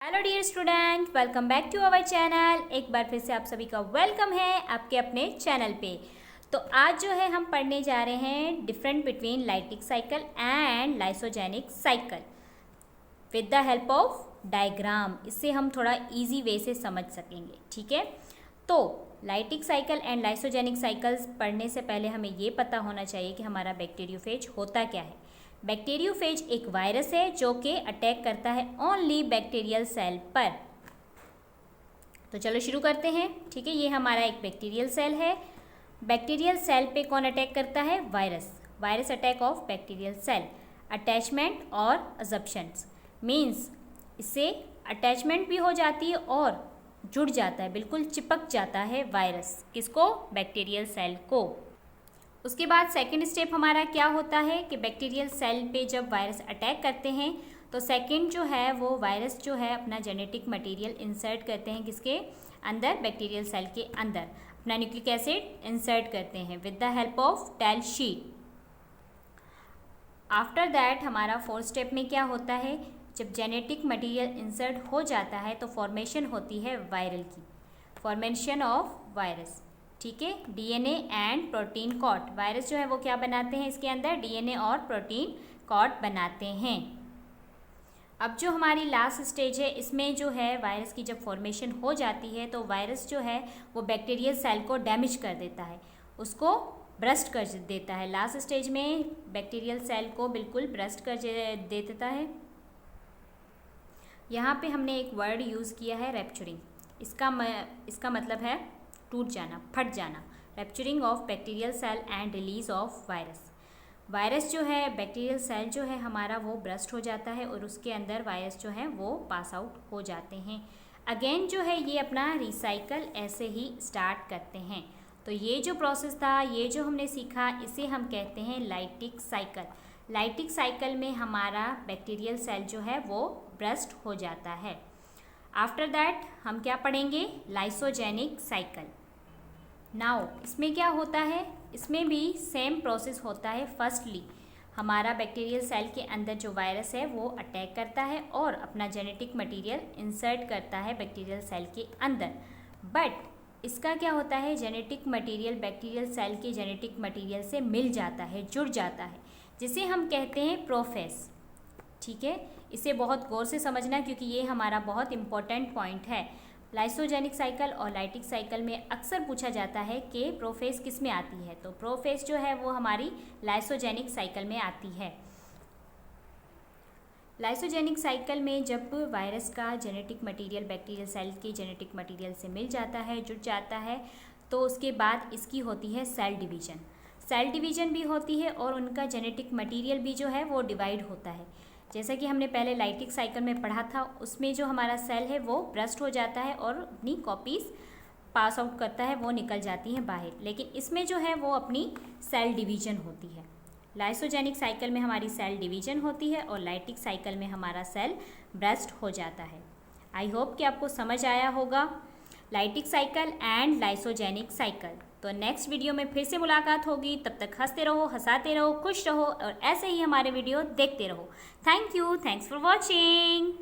Hello dear student, welcome back to our channel. एक बार फिर से आप सभी का वेलकम है आपके अपने चैनल पे। तो आज जो है हम पढ़ने जा रहे हैं different between lytic cycle and lysogenic cycle with the help of diagram. इससे हम थोड़ा इजी वे से समझ सकेंगे, ठीक है। तो lytic cycle and lysogenic cycles पढ़ने से पहले हमें ये पता होना चाहिए कि हमारा बैक्टीरियोफेज होता क्या है। बैक्टीरियोफेज एक वायरस है जो कि अटैक करता है ओनली बैक्टीरियल सेल पर। तो चलो शुरू करते हैं, ठीक है। ये हमारा एक बैक्टीरियल सेल है। बैक्टीरियल सेल पे कौन अटैक करता है? Virus. Virus attack of bacterial cell. Attachment और अजप्शंस मीन्स इससे अटैचमेंट भी हो जाती है और जुड़ जाता है, बिल्कुल चिपक जाता है वायरस। किसको? बैक्टीरियल सेल को। उसके बाद सेकेंड स्टेप हमारा क्या होता है कि बैक्टीरियल सेल पे जब वायरस अटैक करते हैं तो सेकेंड जो है वो वायरस जो है अपना जेनेटिक मटेरियल इंसर्ट करते हैं। किसके अंदर? बैक्टीरियल सेल के अंदर अपना न्यूक्लिक एसिड इंसर्ट करते हैं with the help of tail sheath. After that हमारा फोर्थ स्टेप में क्या होता है? जब जेनेटिक मटेरियल इंसर्ट हो जाता है तो फॉर्मेशन होती है वायरल की, फॉर्मेशन ऑफ वायरस, ठीक है। DNA and protein coat. Virus जो है वो क्या बनाते हैं इसके अंदर? डीएनए और प्रोटीन कॉट बनाते हैं। अब जो हमारी लास्ट स्टेज है इसमें जो है वायरस की जब फॉर्मेशन हो जाती है तो वायरस जो है वो बैक्टीरियल सेल को डैमेज कर देता है, उसको ब्रस्ट कर देता है। लास्ट स्टेज में बैक्टीरियल सेल को बिल्कुल ब्रस्ट कर दे देता है। यहाँ पे हमने एक वर्ड यूज़ किया है रैप्चरिंग। इसका मतलब है टूट जाना, फट जाना। Rupturing of bacterial cell and release of virus. Virus जो है, बैक्टीरियल सेल जो है हमारा वो ब्रस्ट हो जाता है और उसके अंदर वायरस जो है वो पास आउट हो जाते हैं। अगेन जो है ये अपना रिसाइकल ऐसे ही स्टार्ट करते हैं। तो ये जो प्रोसेस था, ये जो हमने सीखा, इसे हम कहते हैं लाइटिक साइकिल। लाइटिक साइकिल में हमारा बैक्टीरियल सेल जो है वो ब्रस्ट हो जाता है। आफ्टर दैट हम क्या पढ़ेंगे? Lysogenic cycle. नाउ इसमें क्या होता है? इसमें भी सेम प्रोसेस होता है। फर्स्टली हमारा बैक्टीरियल सेल के अंदर जो वायरस है वो अटैक करता है और अपना जेनेटिक मटेरियल इंसर्ट करता है बैक्टीरियल सेल के अंदर। बट इसका क्या होता है? जेनेटिक मटेरियल बैक्टीरियल सेल के जेनेटिक मटेरियल से मिल जाता है, जुड़ जाता है, जिसे हम कहते हैं प्रोफेस, ठीक है। इसे बहुत गौर से समझना क्योंकि ये हमारा बहुत इंपॉर्टेंट पॉइंट है। लाइसोजेनिक साइकिल और लाइटिक साइकिल में अक्सर पूछा जाता है कि प्रोफेस किस में आती है, तो प्रोफेस जो है वो हमारी लाइसोजेनिक साइकिल में आती है। लाइसोजेनिक साइकिल में जब वायरस का जेनेटिक मटेरियल बैक्टीरियल सेल के जेनेटिक मटेरियल से मिल जाता है, जुड़ जाता है, तो उसके बाद इसकी होती है सेल डिवीजन। सेल डिवीजन भी होती है और उनका जेनेटिक मटेरियल भी जो है वो डिवाइड होता है। जैसा कि हमने पहले लाइटिक साइकिल में पढ़ा था, उसमें जो हमारा सेल है वो ब्रस्ट हो जाता है और अपनी कॉपीज़ पास आउट करता है, वो निकल जाती हैं बाहर। लेकिन इसमें जो है वो अपनी सेल डिवीजन होती है। लाइसोजेनिक साइकिल में हमारी सेल डिवीजन होती है और लाइटिक साइकिल में हमारा सेल ब्रस्ट हो जाता है। आई होप कि आपको समझ आया होगा lytic cycle and lysogenic cycle. तो नेक्स्ट वीडियो में फिर से मुलाकात होगी। तब तक हंसते रहो, हंसाते रहो, खुश रहो और ऐसे ही हमारे वीडियो देखते रहो। Thank you, thanks for watching.